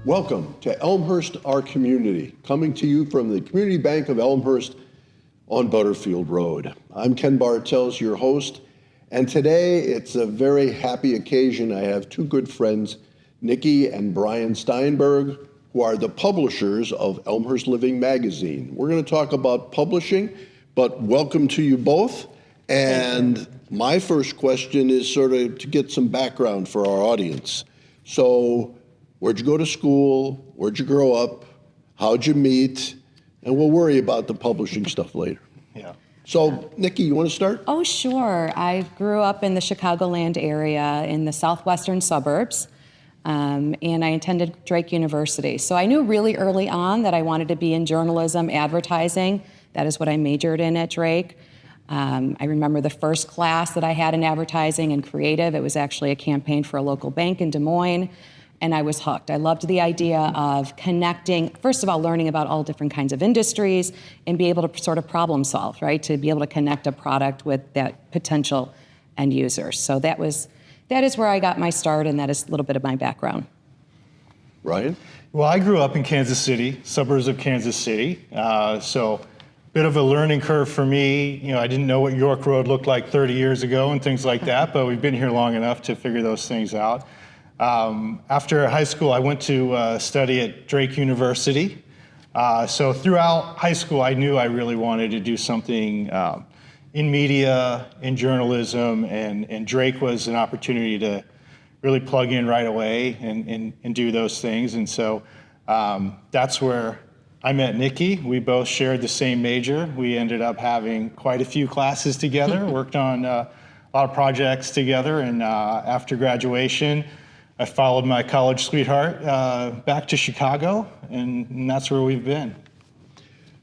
Welcome to Elmhurst, Our Community, coming to you from the Community Bank of Elmhurst on Butterfield Road. I'm Ken Bartels, your host, and today it's a very happy occasion. I have two good friends, Nicky and Brian Steinberg, who are the publishers of Elmhurst Living Magazine. We're going to talk about publishing, but welcome to you both. And my first question is sort of to get some background for our audience. So, where'd you go to school? Where'd you grow up? How'd you meet? And we'll worry about the publishing stuff later. Yeah. So, Nicky, you want to start? Oh, sure. I grew up in the Chicagoland area in the southwestern suburbs, and I attended Drake University. So I knew really early on that I wanted to be in journalism, advertising. That is what I majored in at Drake. I remember the first class that I had in advertising and creative. It was actually a campaign for a local bank in Des Moines. And I was hooked. I loved the idea of connecting, first of all, learning about all different kinds of industries and be able to sort of problem solve, right? To be able to connect a product with that potential end user. So that is where I got my start, and that is a little bit of my background. Ryan? Well, I grew up in Kansas City, suburbs of Kansas City. So bit of a learning curve for me. You know, I didn't know what York Road looked like 30 years ago and things like that, but we've been here long enough to figure those things out. After high school, I went to study at Drake University. So throughout high school, I knew I really wanted to do something in media, in journalism, and Drake was an opportunity to really plug in right away and do those things. And so that's where I met Nicky. We both shared the same major. We ended up having quite a few classes together, worked on a lot of projects together, and after graduation, I followed my college sweetheart back to Chicago, and that's where we've been.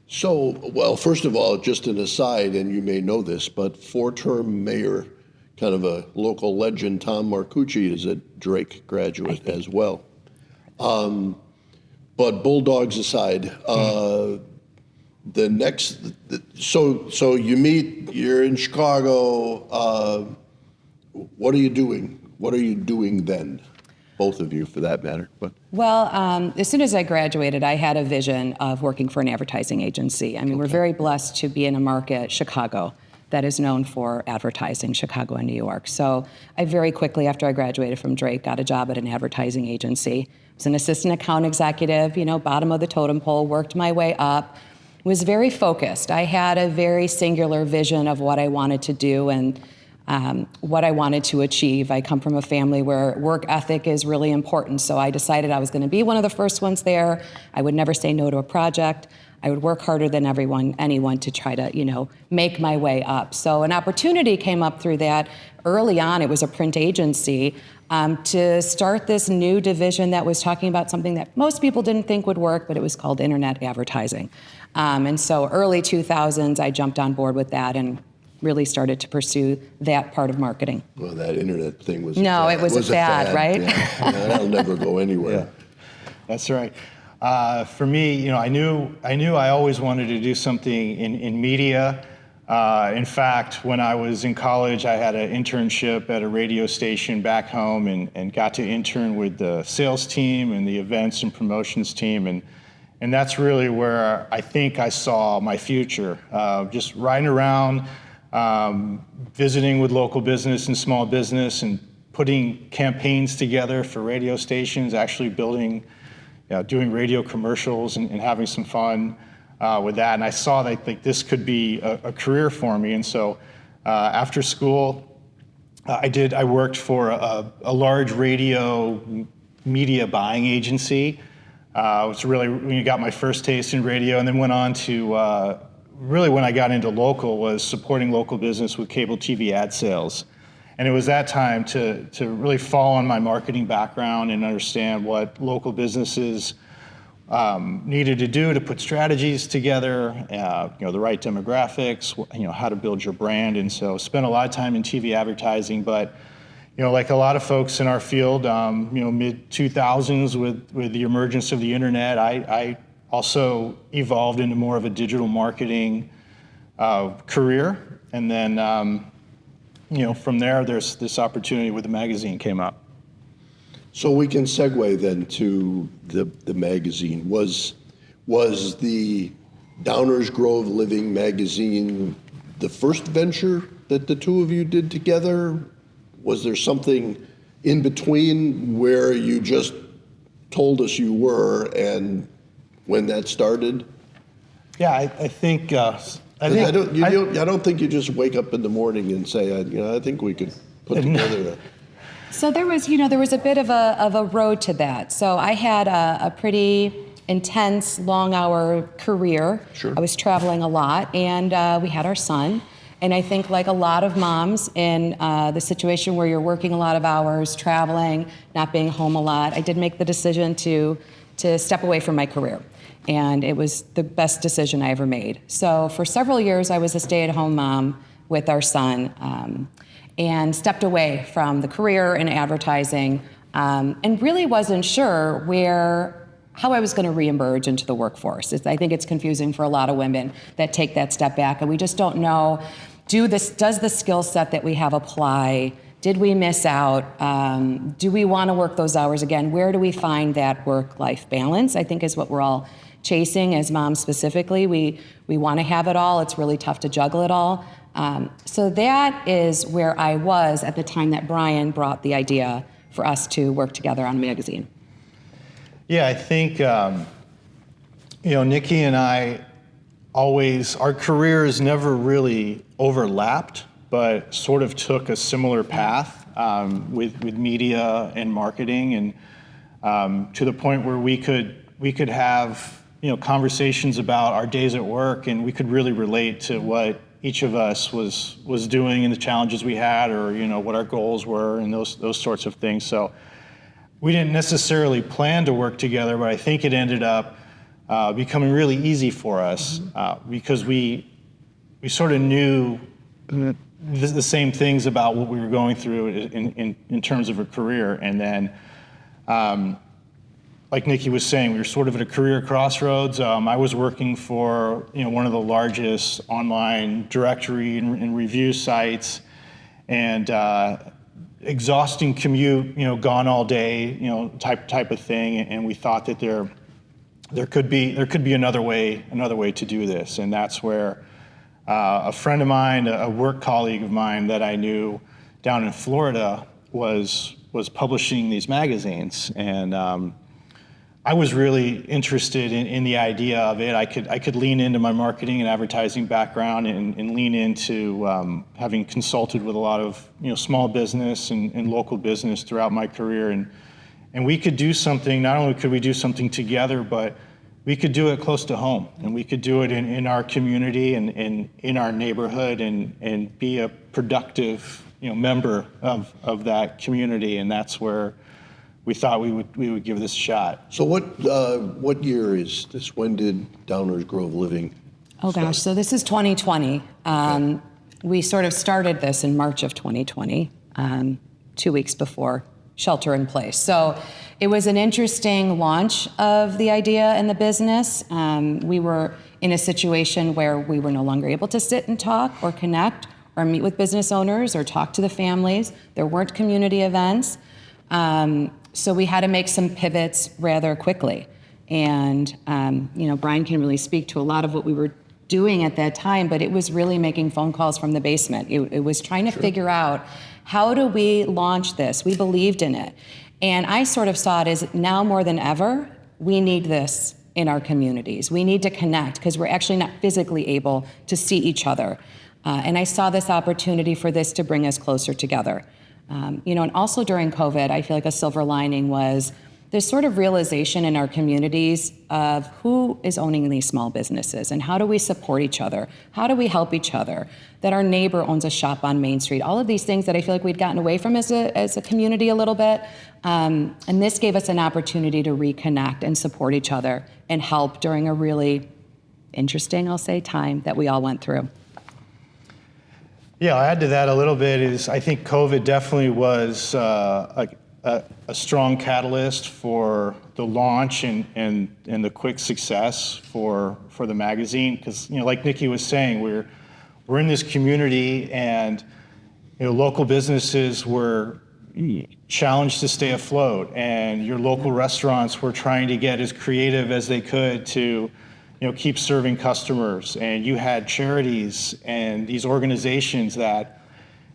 So, well, first of all, just an aside, and you may know this, but four-term mayor, kind of a local legend, Tom Marcucci, is a Drake graduate as well. But Bulldogs aside, so you meet, you're in Chicago. What are you doing? What are you doing then? Both of you, for that matter. But Well, as soon as I graduated, I had a vision of working for an advertising agency. I mean, we're very blessed to be in a market, Chicago, that is known for advertising, Chicago and New York. So I very quickly, after I graduated from Drake, got a job at an advertising agency. I was an assistant account executive, bottom of the totem pole, worked my way up, was very focused. I had a very singular vision of what I wanted to do and what I wanted to achieve. I come from a family where work ethic is really important, so I decided I was going to be one of the first ones there. I would never say no to a project. I would work harder than anyone to try to, make my way up. So an opportunity came up through that. Early on, it was a print agency to start this new division that was talking about something that most people didn't think would work, but it was called internet advertising. And so early 2000s, I jumped on board with that and really started to pursue that part of marketing. Well, that internet thing was it was a fad, right? Yeah. That'll never go anywhere. Yeah, that's right. For me, I knew I always wanted to do something in media. In fact, when I was in college, I had an internship at a radio station back home and got to intern with the sales team and the events and promotions team. And that's really where I think I saw my future. Just riding around, visiting with local business and small business and putting campaigns together for radio stations, actually building, doing radio commercials and having some fun with that. And I saw that this could be a career for me. And so after school, I worked for a large radio media buying agency. It's really got my first taste in radio, and then went on to really when I got into local was supporting local business with cable TV ad sales. And it was that time to really fall on my marketing background and understand what local businesses needed to do to put strategies together, the right demographics, how to build your brand. And so spent a lot of time in TV advertising, but like a lot of folks in our field, mid 2000s with the emergence of the internet, I also evolved into more of a digital marketing career. And then, from there, there's this opportunity with the magazine came up. So we can segue then to the magazine. Was the Downers Grove Living Magazine the first venture that the two of you did together? Was there something in between where you just told us you were, and when that started? Yeah, I think. I don't think you just wake up in the morning and say, I think we could put together. So there was a bit of a road to that. So I had a pretty intense, long-hour career. Sure. I was traveling a lot, and we had our son. And I think, like a lot of moms in the situation where you're working a lot of hours, traveling, not being home a lot, I did make the decision to step away from my career. And it was the best decision I ever made. So for several years, I was a stay-at-home mom with our son, and stepped away from the career in advertising, and really wasn't sure how I was going to reemerge into the workforce. I think it's confusing for a lot of women that take that step back, and we just don't know, does the skill set that we have apply? Did we miss out? Do we want to work those hours again? Where do we find that work-life balance? I think is what we're all chasing as moms specifically. We want to have it all. It's really tough to juggle it all. So that is where I was at the time that Brian brought the idea for us to work together on a magazine. Yeah, I think, Nicky and I our careers never really overlapped, but sort of took a similar path with media and marketing, and to the point where we could have conversations about our days at work, and we could really relate to what each of us was doing and the challenges we had, or what our goals were, and those sorts of things. So we didn't necessarily plan to work together, but I think it ended up becoming really easy for us because we sort of knew the same things about what we were going through in terms of a career. And then, like Nicky was saying, we were sort of at a career crossroads. I was working for one of the largest online directory and review sites, and exhausting commute, gone all day, type of thing. And we thought that there could be another way to do this, and that's where a friend of mine, a work colleague of mine that I knew down in Florida, was publishing these magazines, and I was really interested in the idea of it. I could lean into my marketing and advertising background and lean into having consulted with a lot of small business and local business throughout my career, and we could do something. Not only could we do something together, but we could do it close to home, and we could do it in our community and in our neighborhood, and be a productive member of that community, and that's where we thought we would give this a shot. So what year is this? When did Downers Grove Living Oh gosh, so this is 2020. We sort of started this in March of 2020, 2 weeks before shelter in place. So it was an interesting launch of the idea and the business. We were in a situation where we were no longer able to sit and talk or connect or meet with business owners or talk to the families. There weren't community events. So we had to make some pivots rather quickly. And, Brian can really speak to a lot of what we were doing at that time, but it was really making phone calls from the basement. It was trying to figure out, how do we launch this? We believed in it. And I sort of saw it as, now more than ever, we need this in our communities. We need to connect because we're actually not physically able to see each other. And I saw this opportunity for this to bring us closer together. And also during COVID, I feel like a silver lining was this sort of realization in our communities of who is owning these small businesses and how do we support each other? How do we help each other? That our neighbor owns a shop on Main Street. All of these things that I feel like we'd gotten away from as a community a little bit. And this gave us an opportunity to reconnect and support each other and help during a really interesting, I'll say, time that we all went through. Yeah, I'll add to that a little bit is I think COVID definitely was a strong catalyst for the launch and the quick success for the magazine. Because like Nicky was saying, we're in this community, and local businesses were challenged to stay afloat, and your local restaurants were trying to get as creative as they could to keep serving customers. And you had charities and these organizations that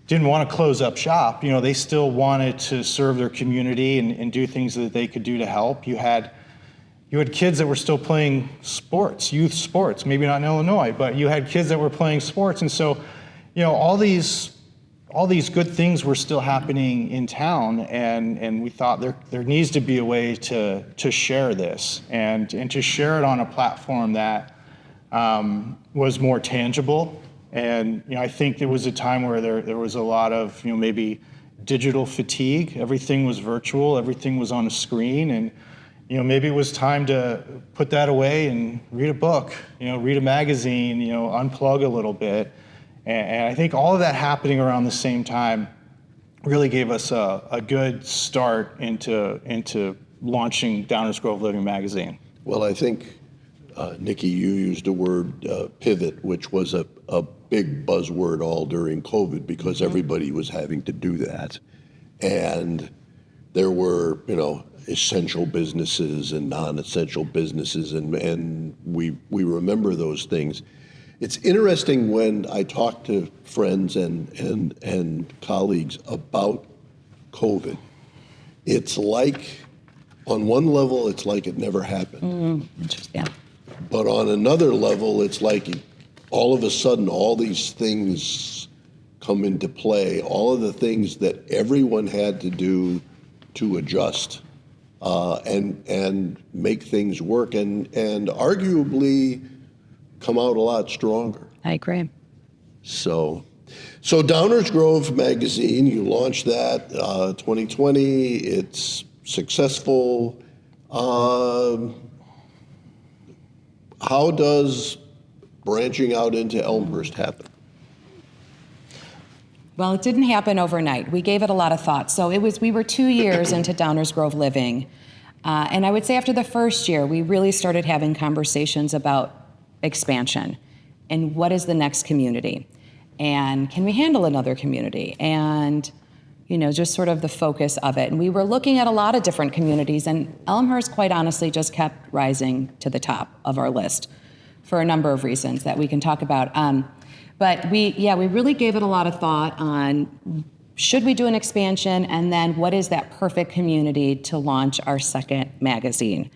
didn't want to close up shop. They still wanted to serve their community and do things that they could do to help. You had kids that were still playing sports, youth sports, maybe not in Illinois, but you had kids that were playing sports. And so, all these good things were still happening in town, and we thought there needs to be a way to share this and to share it on a platform that was more tangible. And I think there was a time where there was a lot of maybe digital fatigue. Everything was virtual, everything was on a screen, and maybe it was time to put that away and read a book, read a magazine, unplug a little bit. And I think all of that happening around the same time really gave us a good start into launching Downers Grove Living Magazine. Well, I think, Nicky, you used the word pivot, which was a big buzzword all during COVID because everybody was having to do that. And there were, essential businesses and non-essential businesses, and we remember those things. It's interesting when I talk to friends and colleagues about COVID. It's like, on one level, it's like it never happened. Interesting. Yeah. But on another level, it's like all of a sudden all these things come into play, all of the things that everyone had to do to adjust and make things work and arguably come out a lot stronger. I agree. So Downers Grove Magazine, you launched that 2020. It's successful. How does branching out into Elmhurst happen? Well, it didn't happen overnight. We gave it a lot of thought. So we were 2 years into Downers Grove Living. And I would say after the first year, we really started having conversations about expansion and what is the next community? And can we handle another community? And, just sort of the focus of it. And we were looking at a lot of different communities, and Elmhurst, quite honestly, just kept rising to the top of our list for a number of reasons that we can talk about. But we really gave it a lot of thought on should we do an expansion, and then what is that perfect community to launch our second magazine?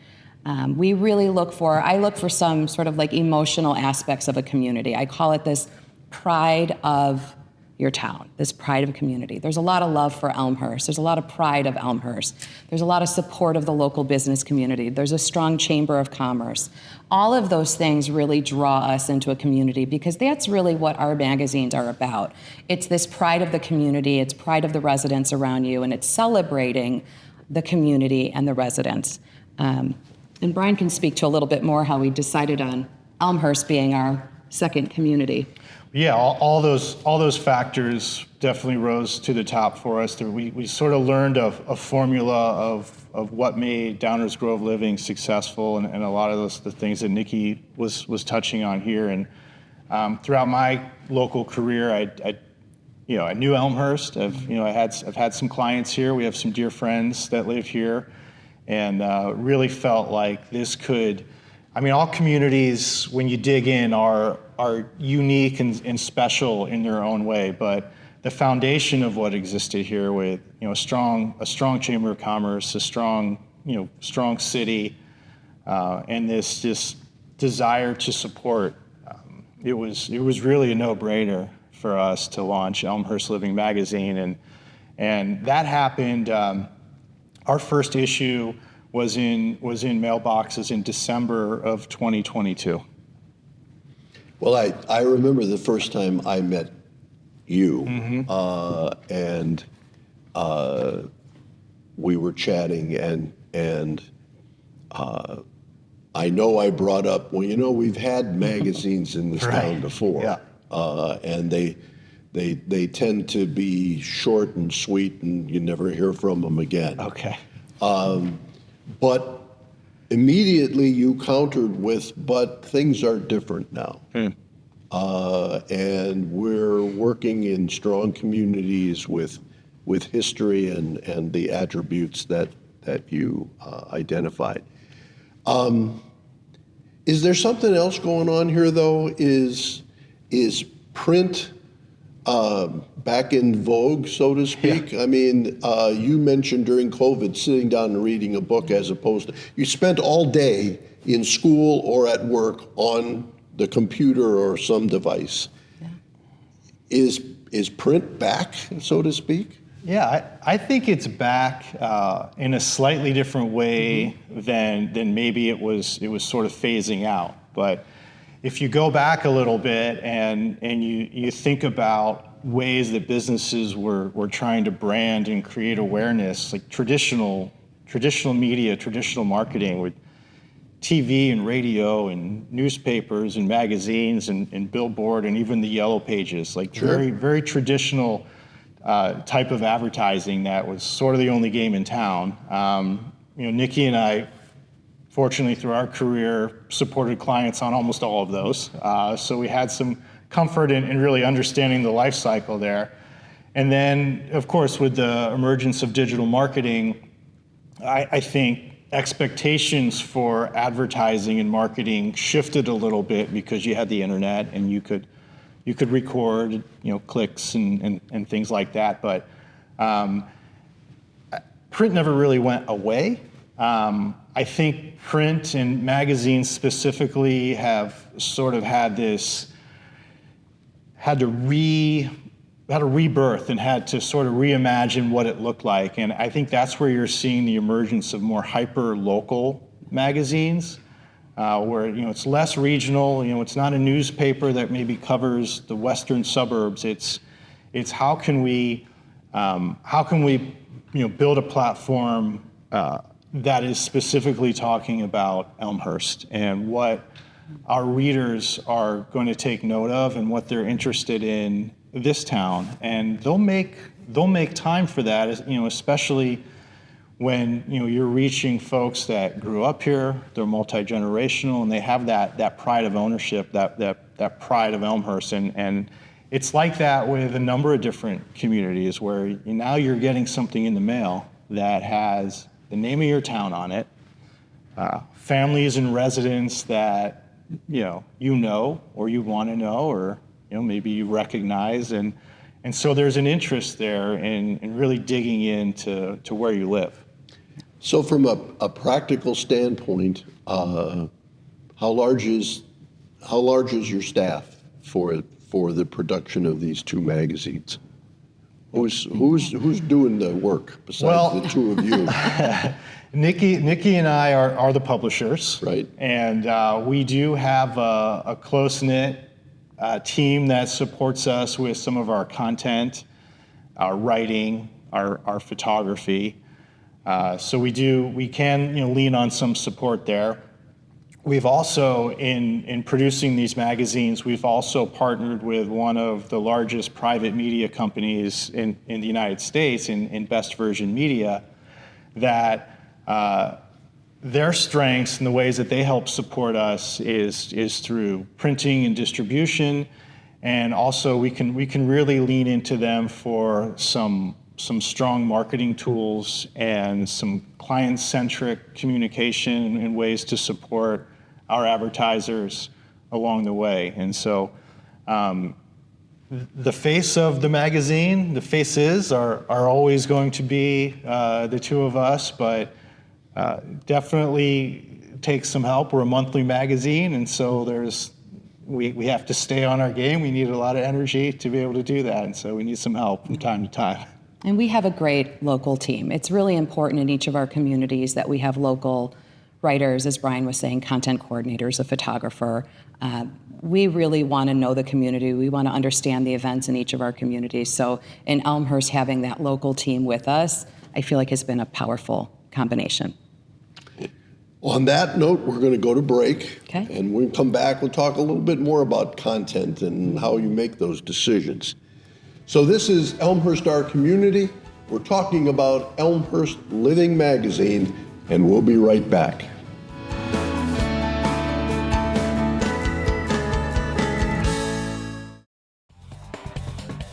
We really I look for some sort of like emotional aspects of a community. I call it this pride of your town, this pride of community. There's a lot of love for Elmhurst. There's a lot of pride of Elmhurst. There's a lot of support of the local business community. There's a strong chamber of commerce. All of those things really draw us into a community because that's really what our magazines are about. It's this pride of the community, it's pride of the residents around you, and it's celebrating the community and the residents. And Brian can speak to a little bit more how we decided on Elmhurst being our second community. Yeah, all those factors definitely rose to the top for us. We sort of learned a formula of what made Downers Grove Living successful, and a lot of the things that Nicky was touching on here. And throughout my local career, I knew Elmhurst. I've had some clients here. We have some dear friends that live here, and really felt like this could. All communities, when you dig in, are unique and special in their own way. But the foundation of what existed here, with a strong chamber of commerce, a strong city, and this desire to support, it was really a no-brainer for us to launch Elmhurst Living Magazine, and that happened. Our first issue was in mailboxes in December of 2022. Well, I remember the first time I met you, and we were chatting, and I know I brought up, we've had magazines in this town before, and they tend to be short and sweet, and you never hear from them again. Okay. But immediately you countered with, but things are different now. And we're working in strong communities with with history and the attributes that you identified. Is there something else going on here, though? Is print back in vogue, so to speak? Yeah. I mean, you mentioned during COVID sitting down and reading a book as opposed to, you spent all day in school or at work on the computer or some device. Yeah. Is print back, so to speak? Yeah, I think it's back in a slightly different way than maybe it was sort of phasing out. But if you go back a little bit and you think about ways that businesses were trying to brand and create awareness, like traditional media, traditional marketing with TV and radio and newspapers and magazines and billboard and even the yellow pages, like very, very traditional type of advertising that was sort of the only game in town. Nicky and I, fortunately through our career, supported clients on almost all of those. So we had some comfort in really understanding the life cycle there. And then, of course, with the emergence of digital marketing, I think expectations for advertising and marketing shifted a little bit because you had the internet and you could record, clicks and things like that. But print never really went away. I think print and magazines specifically have sort of had a rebirth and had to sort of reimagine what it looked like. And I think that's where you're seeing the emergence of more hyper-local magazines, where it's less regional. It's not a newspaper that maybe covers the western suburbs. It's how can we build a platform that is specifically talking about Elmhurst and what our readers are going to take note of and what they're interested in this town, and they'll make time for that, especially when you're reaching folks that grew up here, they're multi-generational, and they have that pride of ownership, that pride of Elmhurst, and it's like that with a number of different communities where now you're getting something in the mail that has the name of your town on it, families and residents that or you want to know, or maybe you recognize, and so there's an interest there in really digging into where you live. So from a practical standpoint, how large is your staff for the production of these two magazines? Who's doing the work besides the two of you? Nicky and I are the publishers, right? And we do have a close-knit team that supports us with some of our content, our writing, our photography. So we can lean on some support there. We've also, in producing these magazines, we've also partnered with one of the largest private media companies in the United States, in Best Version Media, that their strengths and the ways that they help support us is through printing and distribution, and also we can really lean into them for some strong marketing tools and some client-centric communication and ways to support our advertisers along the way. And so the face of the magazine, the faces are always going to be the two of us, but definitely takes some help. We're a monthly magazine, and so we have to stay on our game. We need a lot of energy to be able to do that, and so we need some help from time to time. And we have a great local team. It's really important in each of our communities that we have local writers, as Brian was saying, content coordinators, a photographer. We really want to know the community. We want to understand the events in each of our communities. So in Elmhurst, having that local team with us, I feel like has been a powerful combination. On that note, we're going to go to break. Okay. And when we come back, we'll talk a little bit more about content and how you make those decisions. So this is Elmhurst, Our Community. We're talking about Elmhurst Living Magazine, and we'll be right back.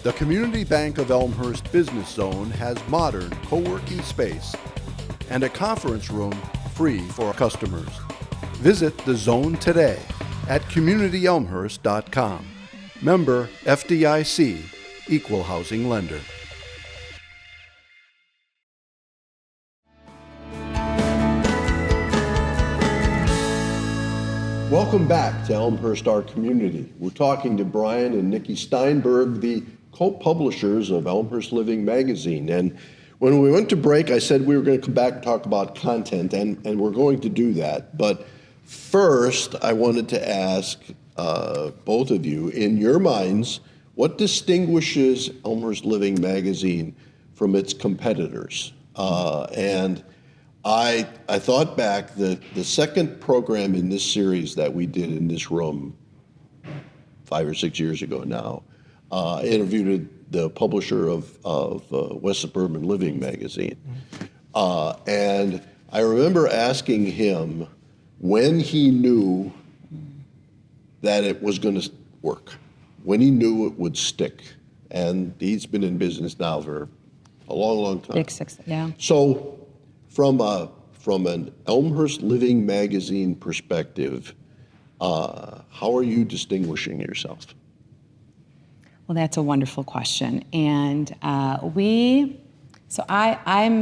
The Community Bank of Elmhurst Business Zone has modern co-working space and a conference room free for customers. Visit the zone today at communityelmhurst.com. Member FDIC, Equal Housing Lender. Welcome back to Elmhurst, our community. We're talking to Brian and Nicky Steinberg, the co-publishers of Elmhurst Living Magazine. And when we went to break, I said we were going to come back and talk about content, and we're going to do that. But first, I wanted to ask both of you, in your minds, what distinguishes Elmhurst Living Magazine from its competitors? And I thought back that the second program in this series that we did in this room 5 or 6 years ago now, interviewed the publisher of West Suburban Living Magazine. And I remember asking him when he knew that it was going to work, when he knew it would stick. And he's been in business now for a long, long time. Big six, yeah. So from an Elmhurst Living Magazine perspective, how are you distinguishing yourself? Well, that's a wonderful question. And I'm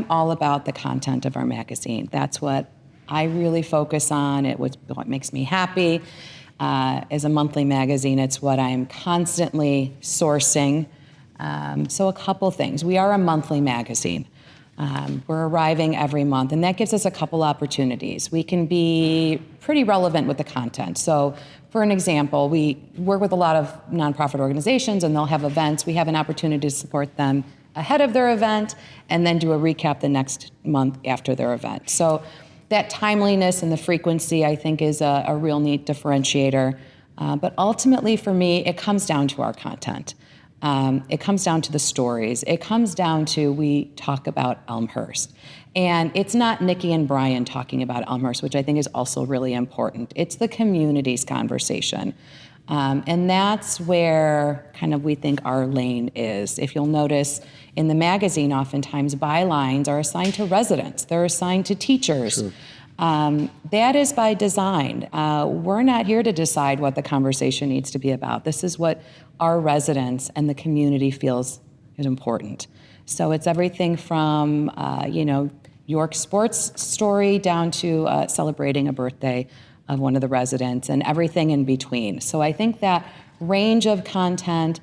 all about the content of our magazine. That's what I really focus on. It was what makes me happy. As a monthly magazine, it's what I'm constantly sourcing. So a couple things. We are a monthly magazine. We're arriving every month, and that gives us a couple opportunities. We can be pretty relevant with the content. So for an example, we work with a lot of nonprofit organizations, and they'll have events. We have an opportunity to support them ahead of their event and then do a recap the next month after their event. So that timeliness and the frequency, I think, is a real neat differentiator. But ultimately, for me, it comes down to our content. It comes down to the stories. It comes down to we talk about Elmhurst. And it's not Nicky and Brian talking about Elmhurst, which I think is also really important. It's the community's conversation. And that's where kind of we think our lane is. If you'll notice in the magazine, oftentimes bylines are assigned to residents. They're assigned to teachers. Sure. That is by design. We're not here to decide what the conversation needs to be about. This is what our residents and the community feels is important. So it's everything from, York sports story down to celebrating a birthday of one of the residents and everything in between. So I think that range of content,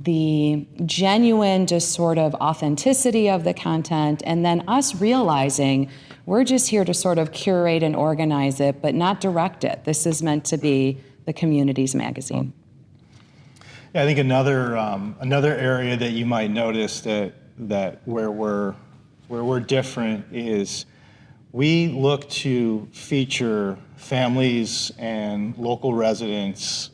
the genuine just sort of authenticity of the content, and then us realizing we're just here to sort of curate and organize it, but not direct it. This is meant to be the community's magazine. Yeah, I think another area that you might notice that where we're different is we look to feature families and local residents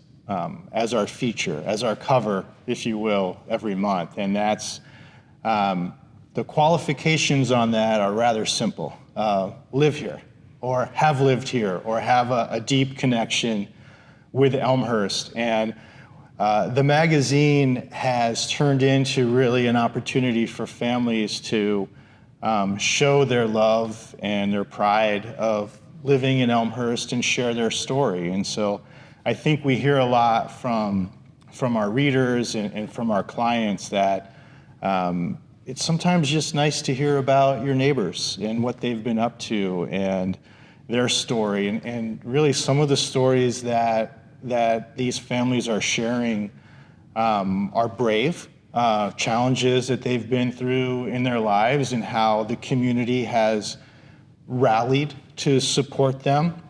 as our feature, as our cover, if you will, every month. And that's the qualifications on that are rather simple. Live here, or have lived here, or have a deep connection with Elmhurst. And the magazine has turned into really an opportunity for families to show their love and their pride of living in Elmhurst and share their story. And so I think we hear a lot from our readers and from our clients that it's sometimes just nice to hear about your neighbors and what they've been up to and their story. And really some of the stories that these families are sharing are brave, challenges that they've been through in their lives and how the community has rallied to support them.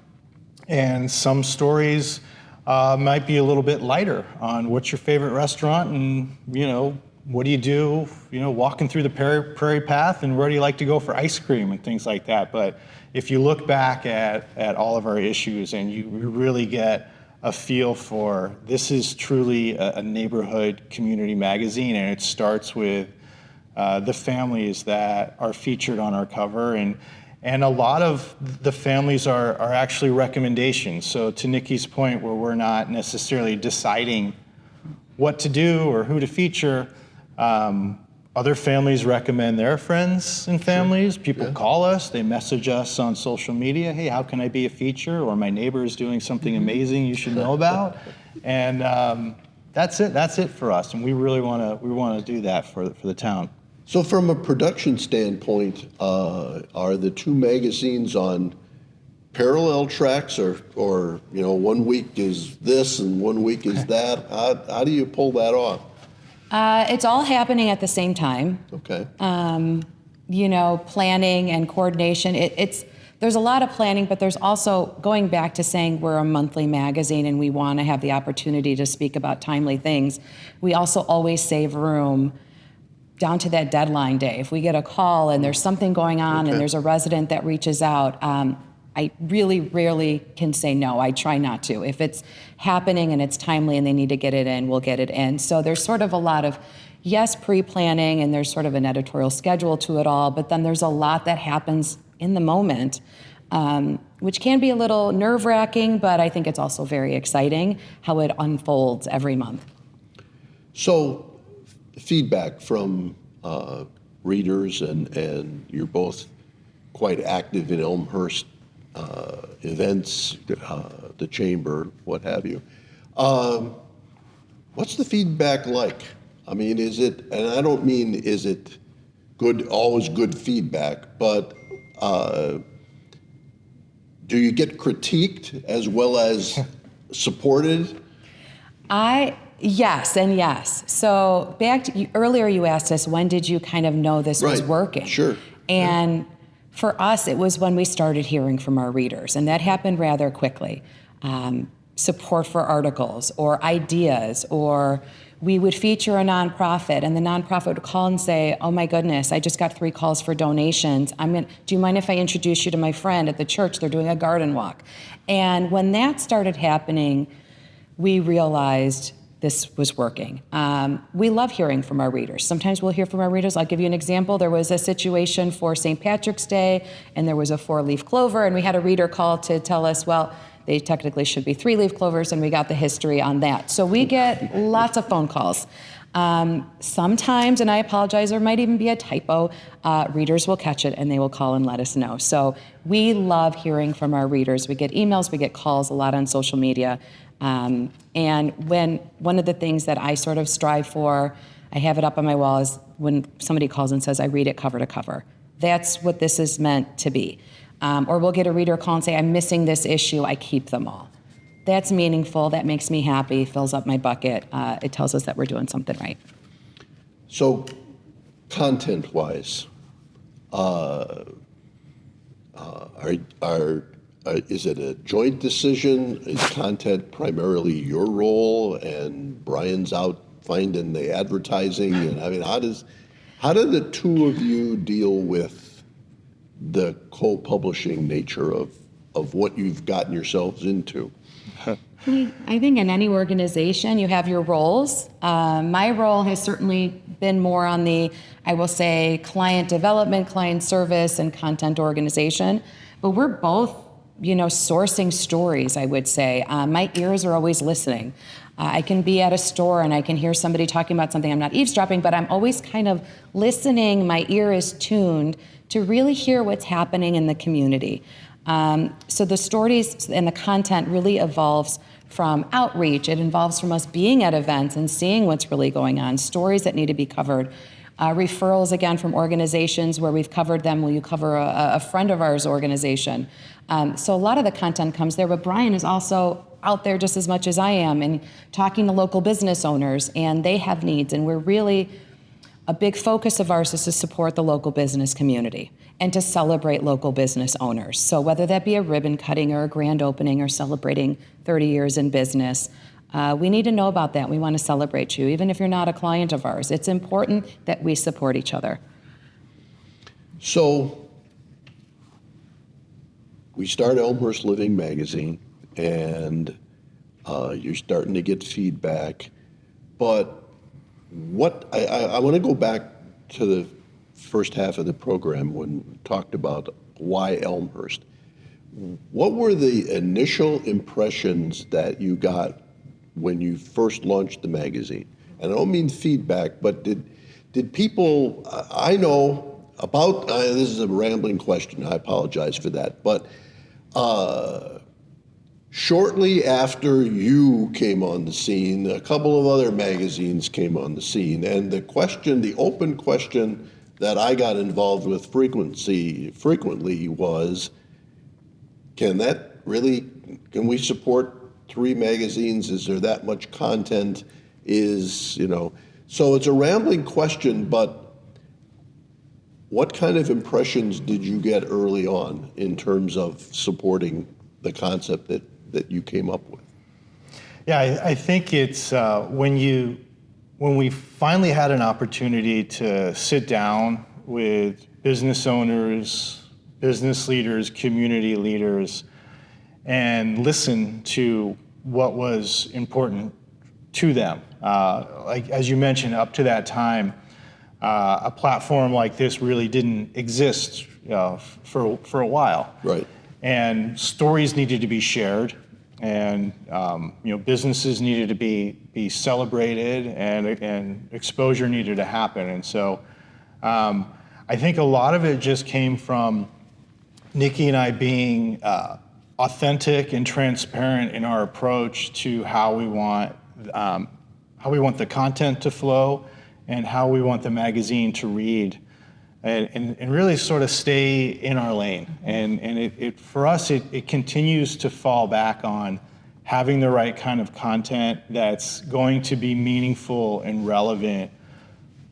And some stories might be a little bit lighter on what's your favorite restaurant and, what do you do, walking through the prairie path and where do you like to go for ice cream and things like that. But if you look back at all of our issues and you really get a feel for this is truly a neighborhood community magazine, and it starts with the families that are featured on our cover, and a lot of the families are actually recommendations. So to Nicky's point, where we're not necessarily deciding what to do or who to feature, Other families recommend their friends and families. People call us, they message us on social media, hey, how can I be a feature? Or my neighbor is doing something amazing you should know about. And that's it for us. And we really want to do that for the town. So from a production standpoint, are the two magazines on parallel tracks or 1 week is this and 1 week is that? How do you pull that off? It's all happening at the same time. Okay. Planning and coordination. There's a lot of planning, but there's also going back to saying we're a monthly magazine and we want to have the opportunity to speak about timely things. We also always save room down to that deadline day. If we get a call and there's something going on and there's a resident that reaches out, I really rarely can say no. I try not to. If it's happening and it's timely and they need to get it in, we'll get it in. So there's sort of a lot of, yes, pre-planning, and there's sort of an editorial schedule to it all, but then there's a lot that happens in the moment, which can be a little nerve-wracking, but I think it's also very exciting how it unfolds every month. So feedback from readers, and you're both quite active in Elmhurst events, the chamber, what have you. What's the feedback like? I mean, is it, and I don't mean is it good, always good feedback, but do you get critiqued as well as supported? Yes and yes. So back to earlier, you asked us, when did you kind of know this was working? Sure. And for us, it was when we started hearing from our readers, and that happened rather quickly. Support for articles or ideas, or we would feature a nonprofit, and the nonprofit would call and say, oh my goodness, I just got 3 calls for donations. Do you mind if I introduce you to my friend at the church? They're doing a garden walk. And when that started happening, we realized this was working. We love hearing from our readers. Sometimes we'll hear from our readers. I'll give you an example. There was a situation for St. Patrick's Day, and there was a 4-leaf clover, and we had a reader call to tell us, well, they technically should be 3-leaf clovers, and we got the history on that. So we get lots of phone calls. Sometimes, and I apologize, there might even be a typo, readers will catch it and they will call and let us know. So we love hearing from our readers. We get emails, we get calls, a lot on social media. And when one of the things that I sort of strive for, I have it up on my wall, is when somebody calls and says, I read it cover to cover. That's what this is meant to be. Or we'll get a reader call and say, I'm missing this issue, I keep them all. That's meaningful, that makes me happy, fills up my bucket. It tells us that we're doing something right. So, content-wise, is it a joint decision? Is content primarily your role, and Brian's out finding the advertising? And I mean, how do the two of you deal with the co-publishing nature of what you've gotten yourselves into? I think in any organization, you have your roles. My role has certainly been more on the, I will say, client development, client service, and content organization. But we're both, sourcing stories, I would say. My ears are always listening. I can be at a store and I can hear somebody talking about something. I'm not eavesdropping, but I'm always kind of listening. My ear is tuned to really hear what's happening in the community. So the stories and the content really evolves from outreach. It involves from us being at events and seeing what's really going on, stories that need to be covered. Referrals, again, from organizations where we've covered them. Will you cover a friend of ours organization? So a lot of the content comes there, but Brian is also out there just as much as I am and talking to local business owners, and they have needs, and we're really, a big focus of ours is to support the local business community and to celebrate local business owners. So whether that be a ribbon cutting or a grand opening or celebrating 30 years in business, we need to know about that. We want to celebrate you, even if you're not a client of ours. It's important that we support each other. So we start Elmhurst Living Magazine, and you're starting to get feedback. But I want to go back to the first half of the program when we talked about why Elmhurst. What were the initial impressions that you got when you first launched the magazine? And I don't mean feedback, but did people, I know about, this is a rambling question, I apologize for that, but shortly after you came on the scene, a couple of other magazines came on the scene, and the open question that I got involved with frequently was, can we support 3 magazines? Is there that much content? So it's a rambling question, but what kind of impressions did you get early on in terms of supporting the concept that you came up with? Yeah, I think it's when we finally had an opportunity to sit down with business owners, business leaders, community leaders, and listen to what was important to them. Like as you mentioned, up to that time, a platform like this really didn't exist for a while. Right. And stories needed to be shared, and businesses needed to be celebrated, and exposure needed to happen. And so I think a lot of it just came from Nicky and I being authentic and transparent in our approach to how we want the content to flow and how we want the magazine to read, and really sort of stay in our lane. And it for us, it continues to fall back on having the right kind of content that's going to be meaningful and relevant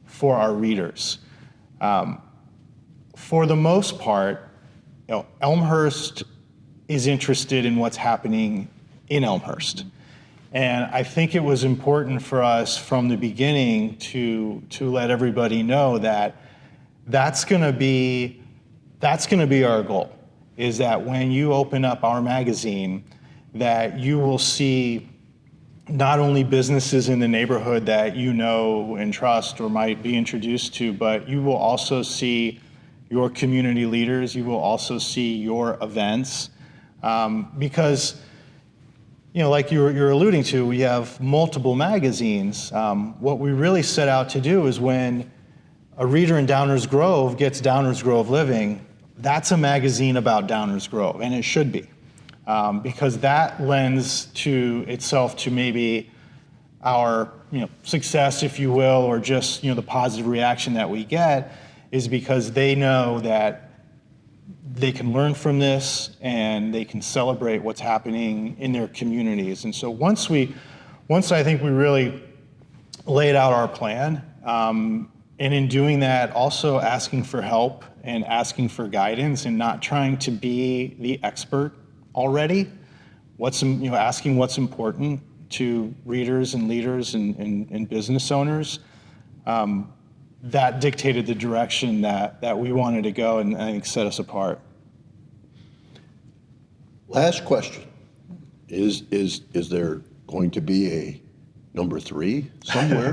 for our readers. For the most part, Elmhurst is interested in what's happening in Elmhurst. And I think it was important for us from the beginning to let everybody know that that's going to be our goal, is that when you open up our magazine, that you will see not only businesses in the neighborhood that you know and trust or might be introduced to, but you will also see your community leaders, you will also see your events, because like you're alluding to, we have multiple magazines. What we really set out to do is when a reader in Downers Grove gets Downers Grove Living, that's a magazine about Downers Grove, and it should be, because that lends to itself to maybe our success, if you will, or just the positive reaction that we get, is because they know that they can learn from this and they can celebrate what's happening in their communities. And so once I think we really laid out our plan, and in doing that, also asking for help and asking for guidance and not trying to be the expert already, asking what's important to readers and leaders and business owners, that dictated the direction that we wanted to go, and I think set us apart. Last question. Is there going to be a number 3 somewhere?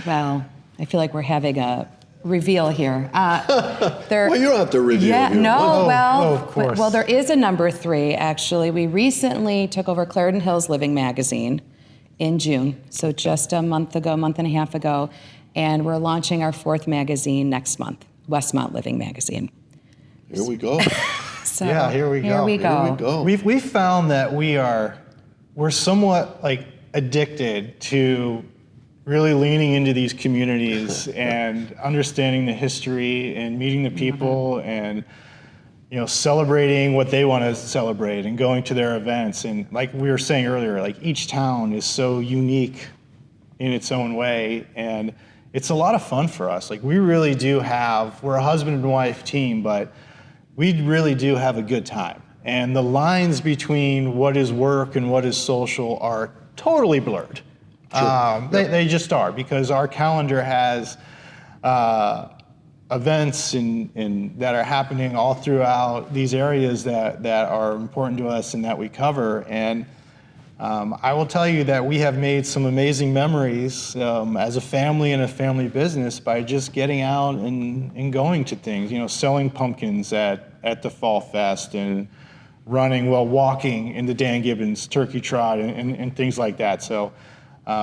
Well, I feel like we're having a reveal here. Well, you don't have to reveal. Yeah, no, of course. Well, there is a number 3, actually. We recently took over Clarendon Hills Living Magazine in June, so just a month and a half ago, and we're launching our 4th magazine next month, Westmont Living Magazine. Here we go. So, yeah, here we go. We've found that we're somewhat addicted to really leaning into these communities and understanding the history and meeting the people and celebrating what they want to celebrate and going to their events. And like we were saying earlier, each town is so unique in its own way, and it's a lot of fun for us. We really do we're a husband and wife team, but we really do have a good time. And the lines between what is work and what is social are totally blurred. Sure. They just are, because our calendar has events that are happening all throughout these areas that are important to us and that we cover. And I will tell you that we have made some amazing memories as a family and a family business by just getting out and going to things, selling pumpkins at the Fall Fest and walking in the Dan Gibbons Turkey Trot and things like that. So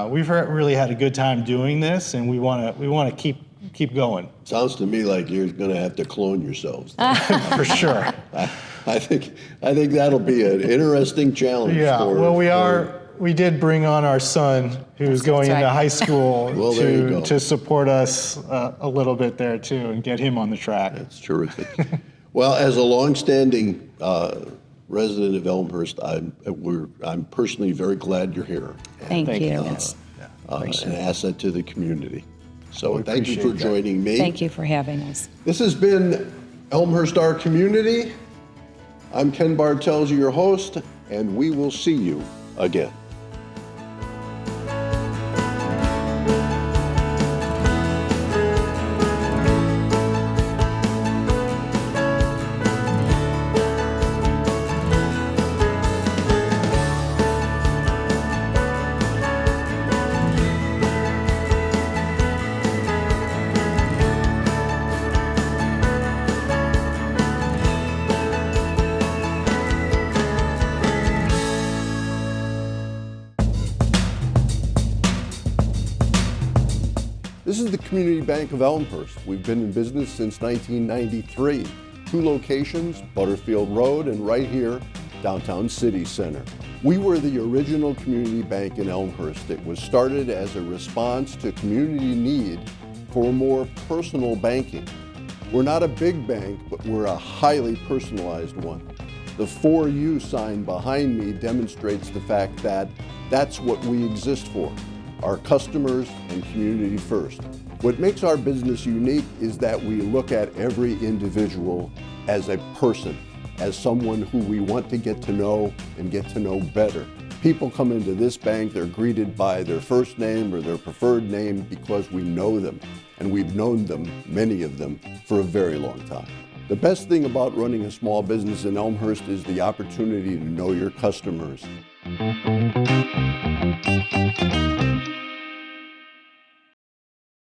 we've really had a good time doing this, and we want to keep going. Sounds to me like you're going to have to clone yourselves. For sure. I think that'll be an interesting challenge. Yeah. We did bring on our son, who's going into high school, Well, there you go. to support us a little bit there too, and get him on the track. That's terrific. Well, as a longstanding resident of Elmhurst, I'm personally very glad you're here. Thank you. An asset to the community. So We thank you for appreciate that. joining me. Thank you for having us. This has been Elmhurst, our community. I'm Ken Bartels, your host, and we will see you again. This is the Community Bank of Elmhurst. We've been in business since 1993. 2 locations, Butterfield Road and right here, downtown City Center. We were the original community bank in Elmhurst. It was started as a response to community need for more personal banking. We're not a big bank, but we're a highly personalized one. The For You sign behind me demonstrates the fact that that's what we exist for. Our customers and community first. What makes our business unique is that we look at every individual as a person, as someone who we want to get to know and get to know better. People come into this bank, they're greeted by their first name or their preferred name because we know them, and we've known them, many of them, for a very long time. The best thing about running a small business in Elmhurst is the opportunity to know your customers.